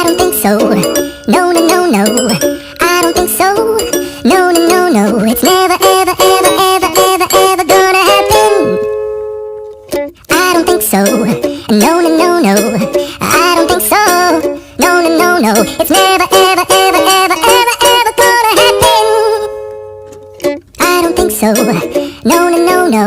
I don't think so. No, no, no, no. I don't think so. No, no, no, no. It's never, ever, ever, ever, ever, ever gonna happen. I don't think so. No, no, no, no. I don't think so. No, no, no, no. It's never, ever, ever, ever, ever, ever gonna happen. I don't think so. No, no, no, no.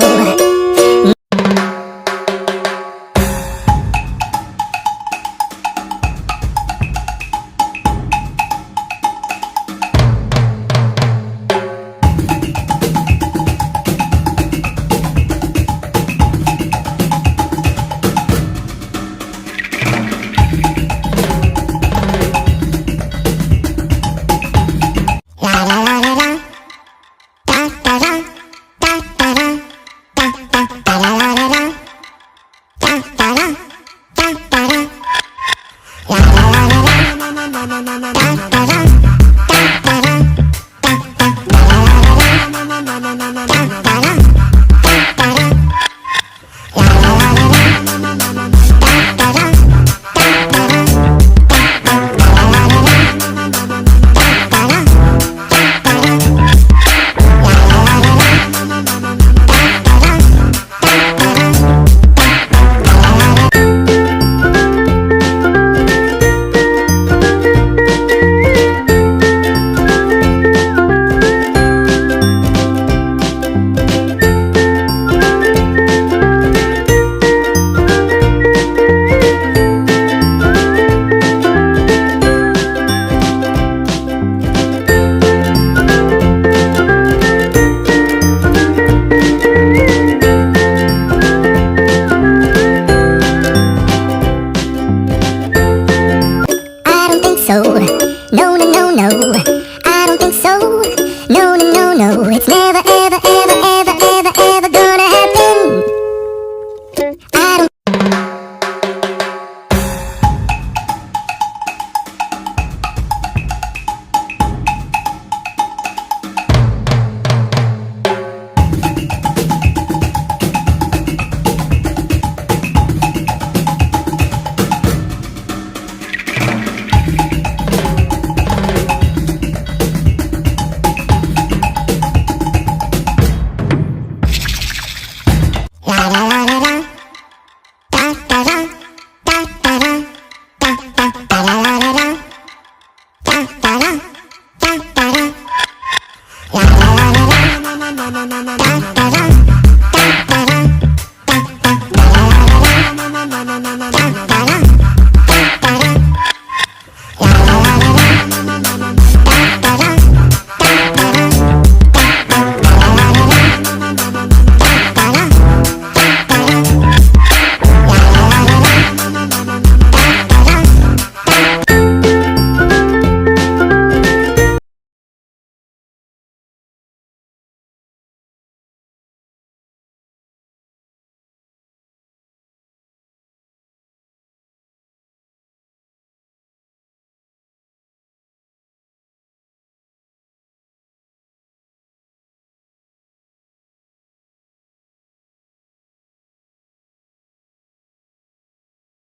So, no, no, no, no. I don't think so. No, no, no, no. It's never